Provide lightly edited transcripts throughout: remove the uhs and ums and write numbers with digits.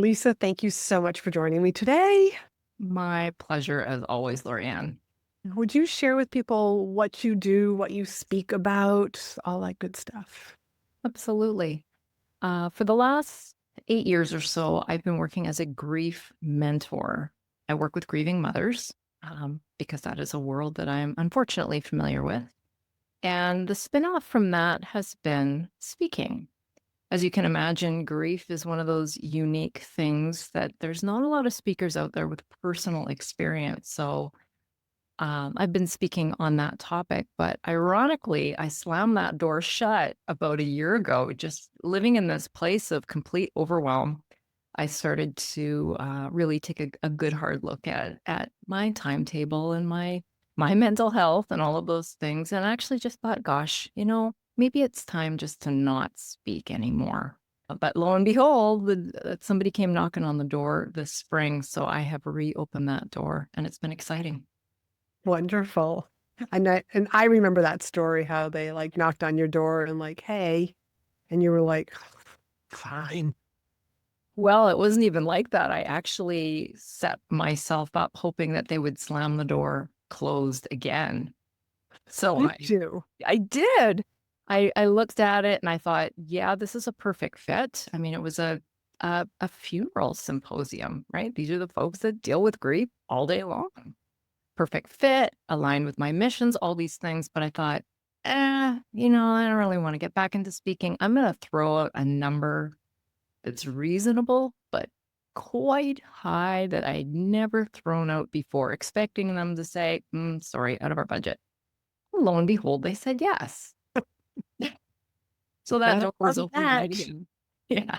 Lisa, thank you so much for joining me today. My pleasure as always, Laurie-Ann. Would you share with people what you do, what you speak about, all that good stuff? Absolutely. For the last 8 years or so, I've been working as a grief mentor. I work with grieving mothers because that is a world that I'm unfortunately familiar with. And the spinoff from that has been speaking. As you can imagine, grief is one of those unique things that there's not a lot of speakers out there with personal experience. So I've been speaking on that topic, but ironically, I slammed that door shut about a year ago, just living in this place of complete overwhelm. I started to really take a good hard look at my timetable and my mental health and all of those things, and I actually just thought, gosh, maybe it's time just to not speak anymore. But lo and behold, somebody came knocking on the door this spring, so I have reopened that door, and it's been exciting. Wonderful. And I remember that story, how they like knocked on your door and like, hey, and you were like, fine. Well, it wasn't even like that. I actually set myself up hoping that they would slam the door closed again. So Did I you? I did. I looked at it and I thought, yeah, this is a perfect fit. I mean, it was a funeral symposium, right? These are the folks that deal with grief all day long. Perfect fit, aligned with my missions, all these things. But I thought, I don't really want to get back into speaking. I'm going to throw out a number that's reasonable, but quite high that I'd never thrown out before, expecting them to say, sorry, out of our budget. Lo and behold, they said yes. So that Better door was love open wide that. again. Yeah.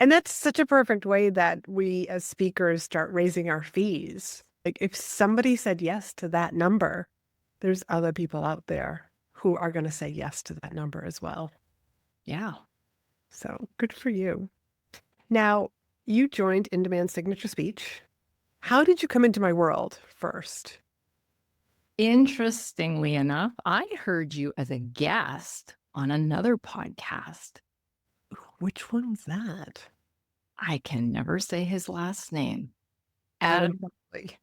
And that's such a perfect way that we as speakers start raising our fees. Like if somebody said yes to that number, there's other people out there who are going to say yes to that number as well. Yeah. So good for you. Now, you joined In-Demand Signature Speech. How did you come into my world first? Interestingly enough, I heard you as a guest on another podcast. Which one was that? I can never say his last name. Adam Adam Buckley.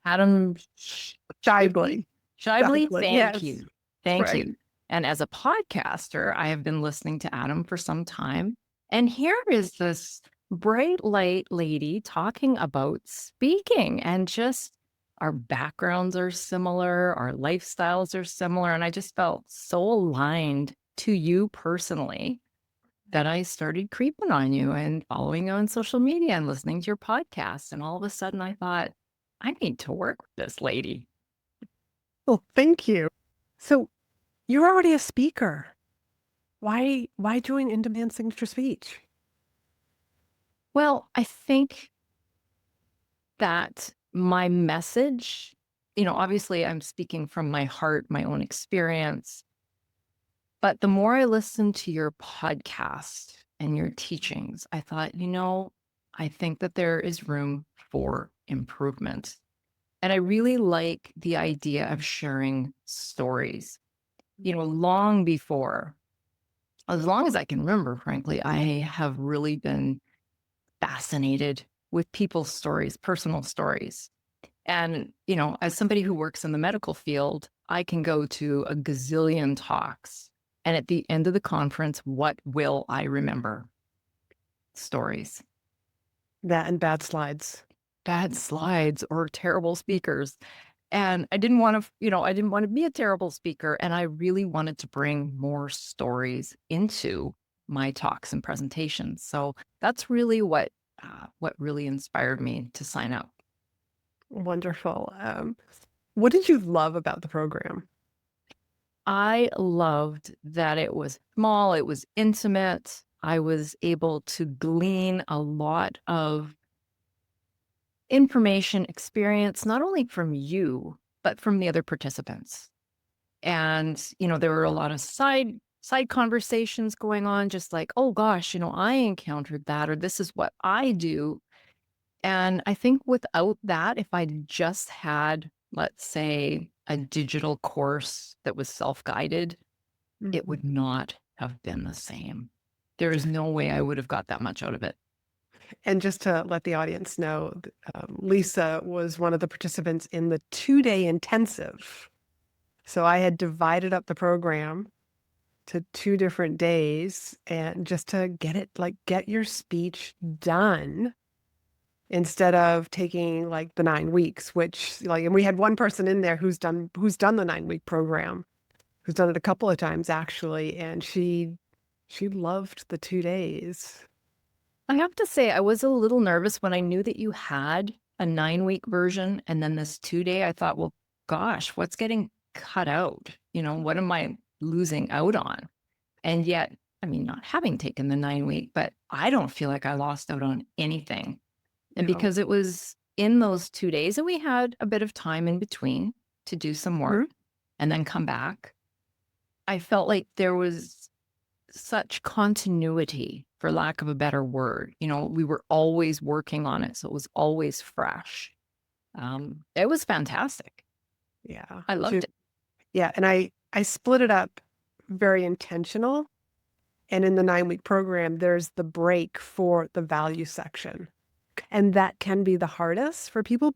Adam Shibley. Shively. Shibley, Shively. thank Yes. you. Thank Right. you. And as a podcaster, I have been listening to Adam for some time. And here is this bright light lady talking about speaking, and just our backgrounds are similar, our lifestyles are similar. And I just felt so aligned to you personally that I started creeping on you and following you on social media and listening to your podcast. And all of a sudden I thought, I need to work with this lady. Well, thank you. So you're already a speaker. Why join In-Demand Signature Speech? Well, I think that my message, obviously I'm speaking from my heart, my own experience, but the more I listened to your podcast and your teachings, I thought, I think that there is room for improvement. And I really like the idea of sharing stories. Long before, as long as I can remember, frankly, I have really been fascinated with people's stories, personal stories. And, as somebody who works in the medical field, I can go to a gazillion talks. And at the end of the conference, what will I remember? Stories. That and bad slides. Bad slides or terrible speakers. And I didn't want to be a terrible speaker. And I really wanted to bring more stories into my talks and presentations. So that's really what really inspired me to sign up. Wonderful. What did you love about the program? I loved that it was small, it was intimate. I was able to glean a lot of information, experience, not only from you, but from the other participants. And, there were a lot of side conversations going on, just like, oh gosh, I encountered that, or this is what I do. And I think without that, if I'd just had, let's say, a digital course that was self-guided, it Mhm. would not have been the same. There is no way I would have got that much out of it. And just to let the audience know, Lisa was one of the participants in the 2-day intensive. So I had divided up the program to 2 different days and just to get your speech done instead of taking like the 9 weeks, which and we had one person in there who's done the 9-week program, who's done it a couple of times actually, and she loved the 2 days. I have to say, I was a little nervous when I knew that you had a 9-week version and then this 2-day. I thought, well, gosh, what's getting cut out? What am I losing out on? And yet, I mean, not having taken the 9-week, but I don't feel like I lost out on anything. And No. because it was in those 2 days and we had a bit of time in between to do some work Mhm. and then come back, I felt like there was such continuity, for lack of a better word. We were always working on it, so it was always fresh. It was fantastic. Yeah. I loved it. Yeah, and I split it up very intentional, and in the 9-week program, there's the break for the value section. And that can be the hardest for people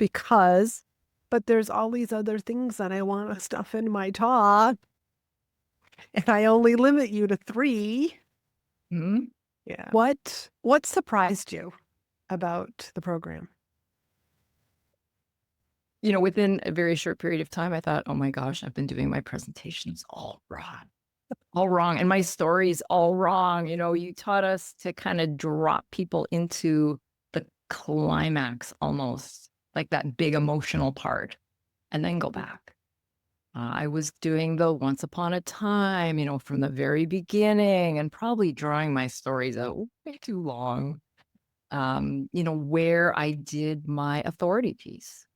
but there's all these other things that I want to stuff in my talk, and I only limit you to 3. Mhm. Yeah. What surprised you about the program? Within a very short period of time, I thought, oh my gosh, I've been doing my presentations all wrong. And my stories all wrong. You taught us to kind of drop people into the climax almost, like that big emotional part, and then go back. I was doing the once upon a time, from the very beginning and probably drawing my stories out way too long. Where I did my authority piece,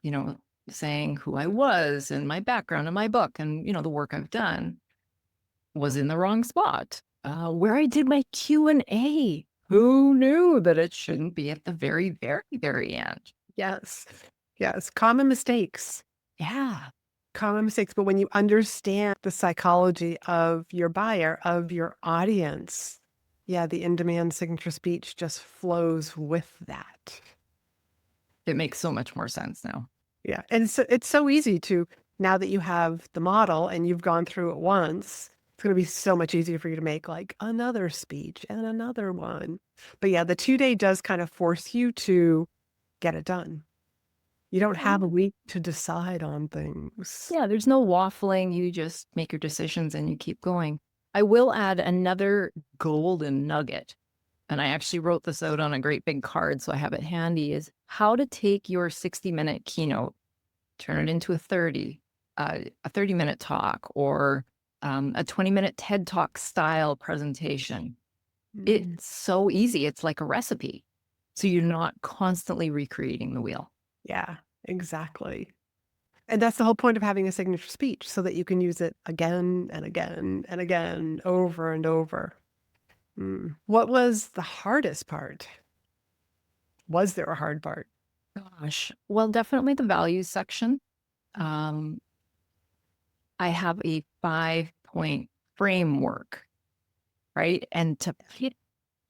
you know, saying who I was and my background and my book and, the work I've done was in the wrong spot. Where I did my Q&A. Who knew that it shouldn't be at the very, very, very end? Yes. Yes, common mistakes. Yeah. Common mistakes, but when you understand the psychology of your buyer, of your audience, yeah, the in-demand signature speech just flows with that. It makes so much more sense now. Yeah, and it's so easy to now that you have the model and you've gone through it once, it's gonna be so much easier for you to make, like, another speech and another one. But, yeah, the 2-day does kind of force you to get it done. You don't have a week to decide on things. Yeah, there's no waffling. You just make your decisions and you keep going. I will add another golden nugget, and I actually wrote this out on a great big card, so I have it handy, is how to take your 60-minute keynote, turn it into a 30-minute talk or a 20-minute TED Talk style presentation. Mm. It's so easy. It's like a recipe. So you're not constantly recreating the wheel. Yeah, exactly. And that's the whole point of having a signature speech so that you can use it again and again and again, over and over. Mm. What was the hardest part? Was there a hard part? Gosh. Well, definitely the values section. Um, I have a 5-point framework, right? And to pick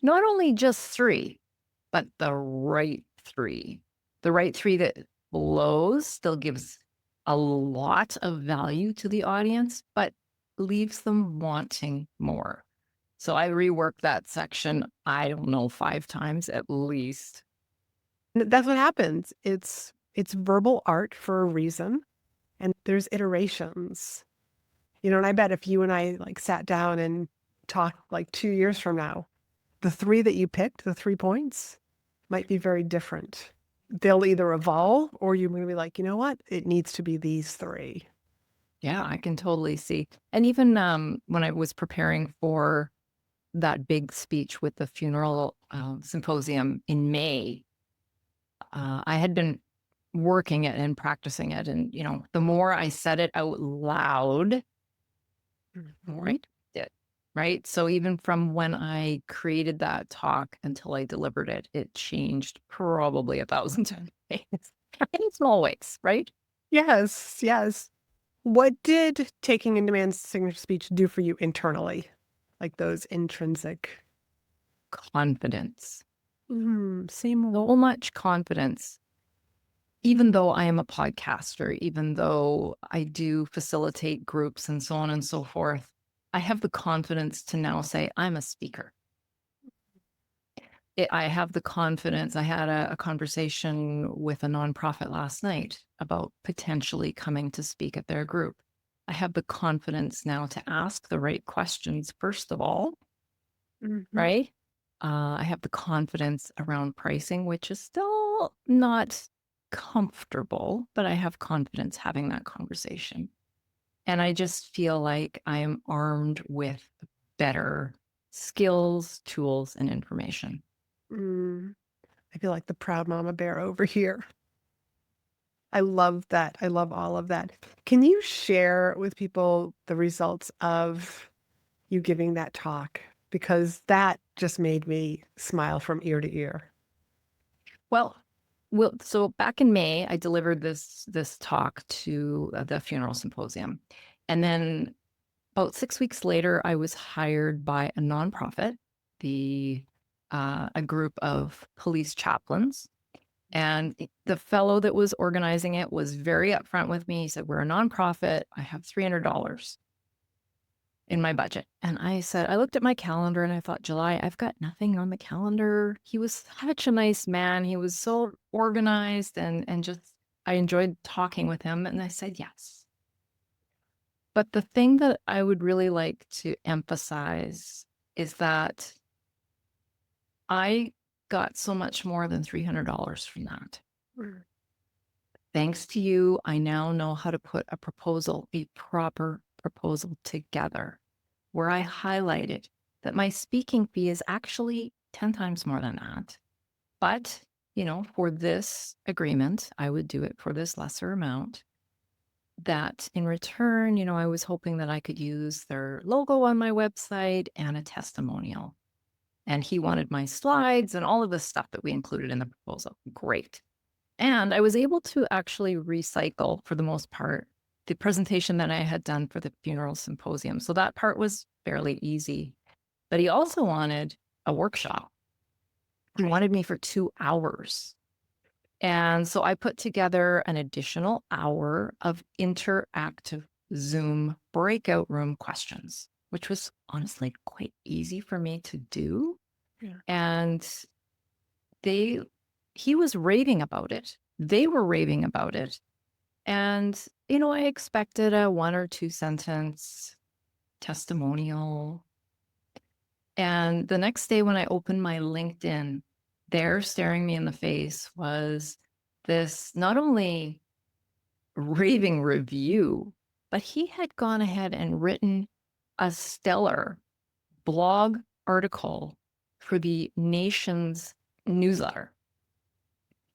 not only just 3, but the right 3. The right 3 that blows, still gives a lot of value to the audience, but leaves them wanting more. So I reworked that section, I don't know, 5 times at least. That's what happens. It's verbal art for a reason, and there's iterations. And I bet if you and I like sat down and talked like 2 years from now, the 3 that you picked, the 3 points, might be very different. They'll either evolve or you're gonna be like, "You know what? It needs to be these 3." Yeah, I can totally see. And even when I was preparing for that big speech with the funeral symposium in May, I had been working it and practicing it. And, the more I said it out loud, the more I Mhm. did. Right. So even from when I created that talk until I delivered it, it changed probably 1,000 times in small ways. Right. Yes, yes. What did taking in demand's signature speech do for you internally? Like those intrinsic. Confidence. Same. So much confidence, even though I am a podcaster, even though I do facilitate groups and so on and so forth, I have the confidence to now say I'm a speaker. I have the confidence. I had a conversation with a nonprofit last night about potentially coming to speak at their group. I have the confidence now to ask the right questions, first of all, Mhm. right? I have the confidence around pricing, which is still not comfortable, but I have confidence having that conversation. And I just feel like I am armed with better skills, tools, and information. Mm. I feel like the proud mama bear over here. I love that. I love all of that. Can you share with people the results of you giving that talk? Because that just made me smile from ear to ear. Well, so back in May, I delivered this talk to the funeral symposium, and then about 6 weeks later, I was hired by a nonprofit, the a group of police chaplains, and the fellow that was organizing it was very upfront with me. He said, "We're a nonprofit. I have $300 in my budget." And I said, I looked at my calendar and I thought, July, I've got nothing on the calendar. He was such a nice man. He was so organized and just, I enjoyed talking with him. And I said, yes. But the thing that I would really like to emphasize is that I got so much more than $300 from that. Mm. Thanks to you, I now know how to put a proposal, a proper proposal together, where I highlighted that my speaking fee is actually 10 times more than that. But, for this agreement, I would do it for this lesser amount. That in return, I was hoping that I could use their logo on my website and a testimonial. And he wanted my slides and all of the stuff that we included in the proposal. Great. And I was able to actually recycle, for the most part, the presentation that I had done for the funeral symposium. So that part was fairly easy. But he also wanted a workshop. He wanted me for 2 hours. And so I put together an additional hour of interactive Zoom breakout room questions, which was honestly quite easy for me to do. Yeah. And they he was raving about it. They were raving about it. And, I expected a 1 or 2 sentence testimonial. And the next day when I opened my LinkedIn, there staring me in the face was this not only raving review, but he had gone ahead and written a stellar blog article for the nation's newsletter.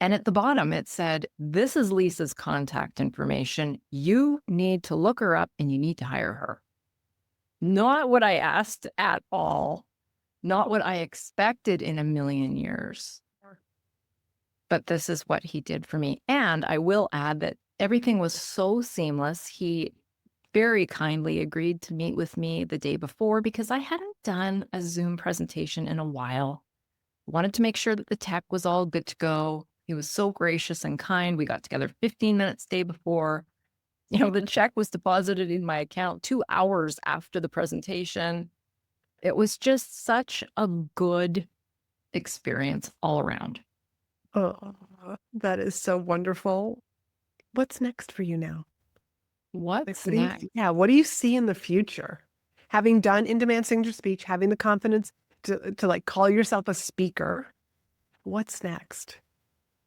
And at the bottom, it said, "This is Lisa's contact information. You need to look her up and you need to hire her." Not what I asked at all, not what I expected in a million years. But this is what he did for me. And I will add that everything was so seamless. He very kindly agreed to meet with me the day before because I hadn't done a Zoom presentation in a while. Wanted to make sure that the tech was all good to go. He was so gracious and kind. We got together 15 minutes day before. The check was deposited in my account 2 hours after the presentation. It was just such a good experience all around. Oh, that is so wonderful. What's next for you now? Like, What's what do you next? yeah, what do you see in the future? Having done in-demand signature speech, having the confidence to, like, call yourself a speaker, what's next?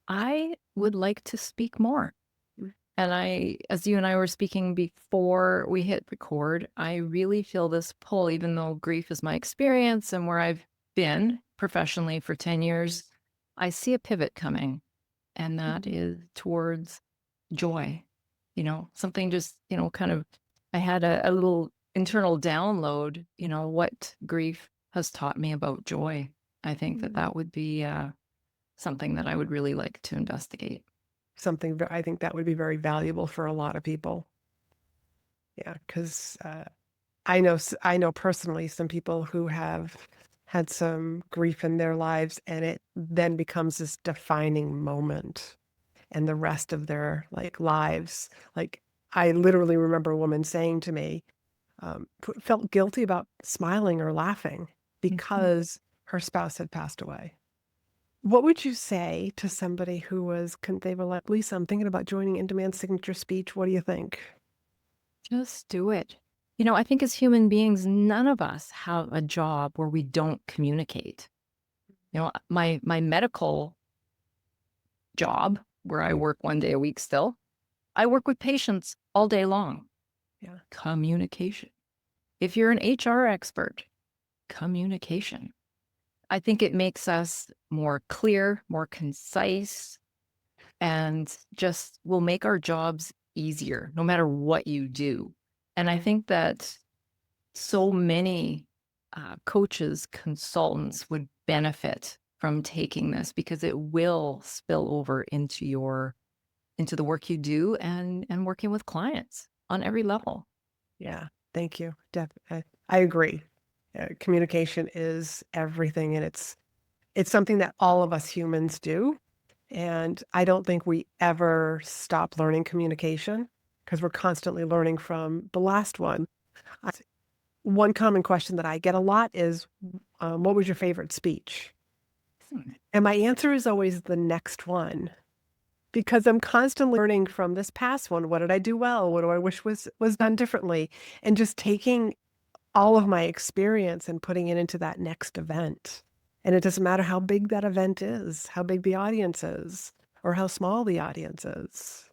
I would like to speak more. Mm. And as you and I were speaking before we hit record, I really feel this pull, even though grief is my experience and where I've been professionally for 10 years, I see a pivot coming, and that Mhm. is towards joy. Something just, kind of, I had a little internal download, what grief has taught me about joy. I think that Mm. that would be something that I would really like to investigate. Something I think that would be very valuable for a lot of people. Yeah, 'cause, I know personally some people who have had some grief in their lives, and it then becomes this defining moment and the rest of their, like, lives. Like, I literally remember a woman saying to me, felt guilty about smiling or laughing Mhm. because her spouse had passed away. What would you say to somebody who was they were like, "Lisa, I'm thinking about joining In-Demand Signature Speech. What do you think?" Just do it. I think as human beings, none of us have a job where we don't communicate. My medical job, where I work 1 day a week still, I work with patients all day long. Yeah. Communication. If you're an HR expert, communication. I think it makes us more clear, more concise, and just will make our jobs easier no matter what you do. And I think that so many coaches, consultants would benefit from taking this because it will spill over into the work you do and working with clients on every level. Yeah. Thank you. I agree. Communication is everything, and it's something that all of us humans do, and I don't think we ever stop learning communication because 'cause we're constantly learning from the last one. I One common question that I get a lot is, "What was your favorite speech?" Hmm. And my answer is always the next one, because I'm constantly learning from this past one. What did I do well? What do I wish was done differently? And just taking all of my experience and putting it into that next event. And it doesn't matter how big that event is, how big the audience is, or how small the audience is.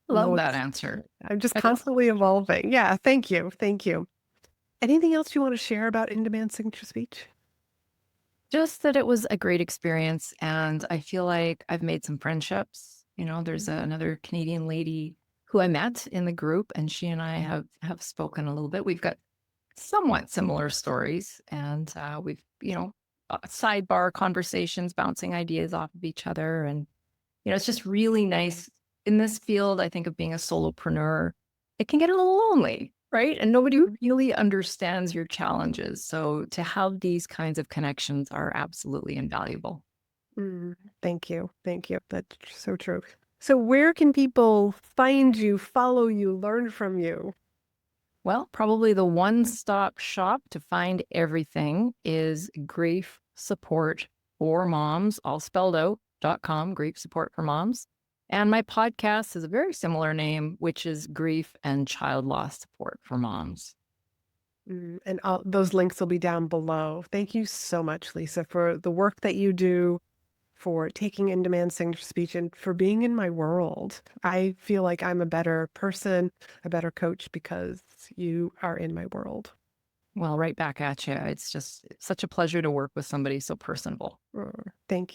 I'm Love that always answer. I'm just I just constantly evolving. Yeah, thank you, thank you. Anything else you wanna share about in-demand signature speech? just that it was a great experience, and I feel like I've made some friendships. There's another Canadian lady who I met in the group, and she and I have spoken a little bit. We've got somewhat similar stories, and we've sidebar conversations, bouncing ideas off of each other, and it's just really nice in this field. I think of being a solopreneur, it can get a little lonely, right? And nobody Mhm. really understands your challenges. So to have these kinds of connections are absolutely invaluable. Mm, thank you, thank you. That's so true. So where can people find you, follow you, learn from you? Well, probably the one stop shop to find everything is grief support for moms, all spelled out.com, grief support for moms. And my podcast is a very similar name, which is grief and child loss support for moms. And all those links will be down below. Thank you so much, Lisa, for the work that you do, for taking in-demand signature speech, and for being in my world. I feel like I'm a better person, a better coach because you are in my world. Well, right back at you. It's such a pleasure to work with somebody so personable. Thank you.